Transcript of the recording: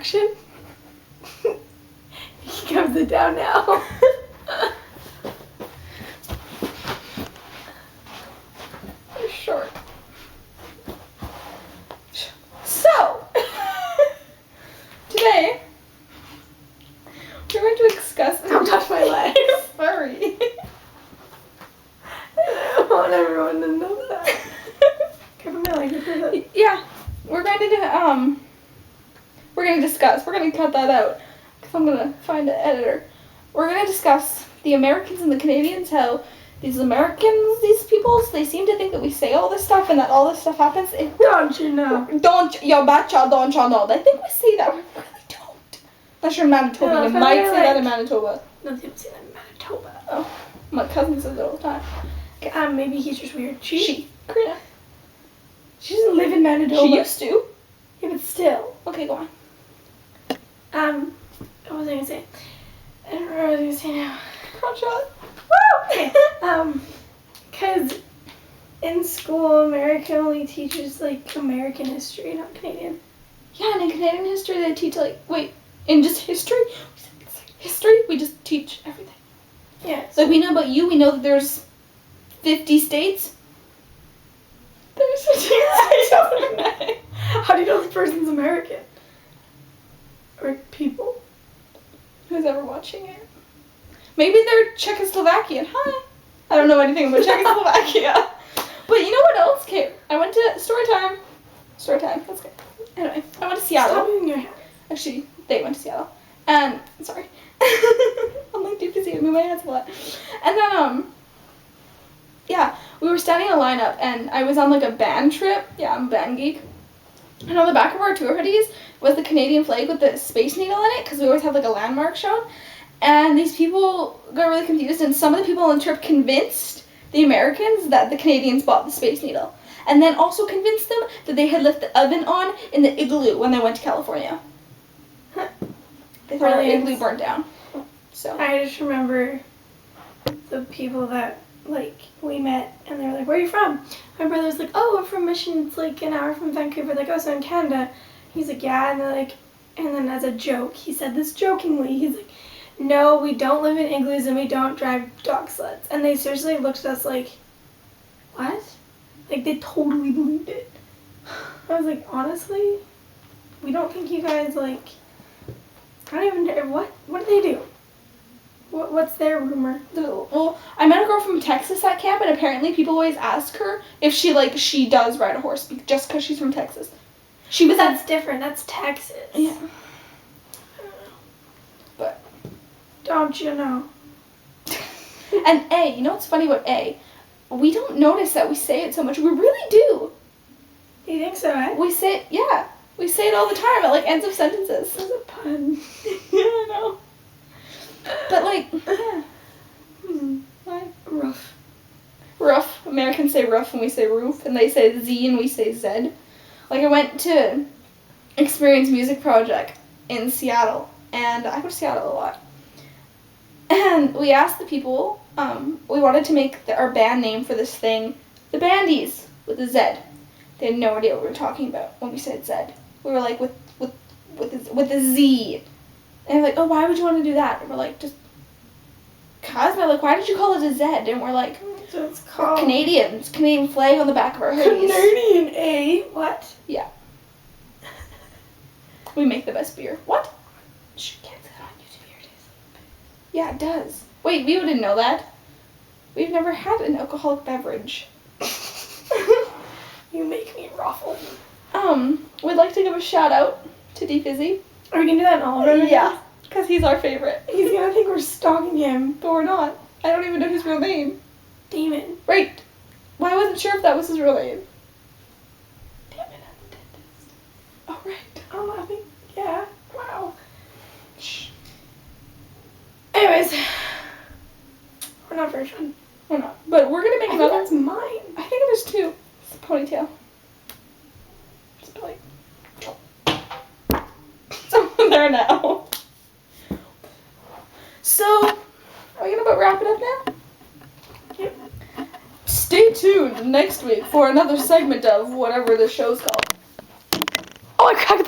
action. He comes it down now. You're short. So, today, we're going to discuss... Don't touch my legs. Sorry. I want everyone to know that. Cover my legs. Yeah, we're going to discuss. We're going to cut that out because I'm going to find an editor. We're going to discuss the Americans and the Canadians, how these Americans, these peoples, they seem to think that we say all this stuff and that all this stuff happens. Don't you know? Don't you betcha, don't you know? They think we say that. We really don't. Unless you're in Manitoba. No, you might say that in Manitoba. No, they don't say that in Manitoba. Oh, my cousin says it all the time. Okay, maybe he's just weird. She. Karina. She doesn't live in Manitoba. She used to. Yeah, but still. Okay, go on. What was I gonna say? I don't remember what I was gonna say now. Crotch shot. Woo! Cause in school, America only teaches like American history, not Canadian. Yeah, and in Canadian history they teach in just history, we just teach everything. Yeah. So we know about you, we know that there's 50 states. There's 50 states. How do you know this person's American? Or people? Who's ever watching it? Maybe they're Czechoslovakian. Hi. I don't know anything about Czechoslovakia. But you know what else? Okay, I went to story time. That's good. Anyway, I went to Seattle. Stop moving your head. Actually, they went to Seattle. And, sorry. I'm like too busy. I move my hands a lot. And then, yeah, we were standing in a lineup and I was on like a band trip. Yeah, I'm a band geek. And on the back of our tour hoodies was the Canadian flag with the Space Needle in it because we always have like a landmark shown. And these people got really confused and some of the people on the trip convinced the Americans that the Canadians bought the Space Needle. And then also convinced them that they had left the oven on in the igloo when they went to California. They thought our igloo burnt down. So I just remember the people that we met and they were like, "Where are you from?" My brother's like, "Oh, we're from Mission. It's like an hour from Vancouver." Like, "Oh, so in Canada." He's like, "Yeah," and they're like, and then as a joke, he said this jokingly. He's like, "No, we don't live in igloos and we don't drive dog sleds." And they seriously looked at us like, "What?" Like they totally believed it. I was like, honestly, we don't think you guys like. I don't even know what do they do? What's their rumor? Well, I met a girl from Texas at camp, and apparently people always ask her if she does ride a horse just because she's from Texas. But that's different. That's Texas. Yeah. I don't know. But don't you know? And A, you know what's funny about A? We don't notice that we say it so much. We really do. You think so, eh? We say it, yeah. We say it all the time at ends of sentences. That's a pun. Yeah, I know. But yeah. Why? Rough. Roof. Americans say roof and we say roof, and they say Z and we say Z. I went to Experience Music Project in Seattle, and I go to Seattle a lot. And we asked the people, we wanted to make our band name for this thing, the Bandies, with a Z. They had no idea what we were talking about when we said Z. We were like, with a Z. And they're like, "Oh, why would you want to do that?" And we're like, just cause. They're like, "Why did you call it a Z?" And we're like, So it's called Canadians. Canadian flag on the back of our hoodies. Canadian, eh? What? Yeah. We make the best beer. What? Shh, can't say that on YouTube. Here it is. Yeah, it does. Wait, we didn't know that. We've never had an alcoholic beverage. You make me ruffle. We'd like to give a shout out to D Fizzy. Are we gonna do that in all of them? Yeah, because he's our favorite. He's gonna think we're stalking him. But we're not. I don't even know his real name. Demon. Right. Well, I wasn't sure if that was his real name. Damn it, I'm the dentist. Oh, right. Oh, I think, yeah. Wow. Shh. Anyways, we're not very fun. We're not. But we're going to make I another. think that's mine. I think there's two. It's a ponytail. Just like. So there now. So, are we going to wrap it up now? Yep. Stay tuned next week for another segment of whatever the show's called. Oh, I cracked the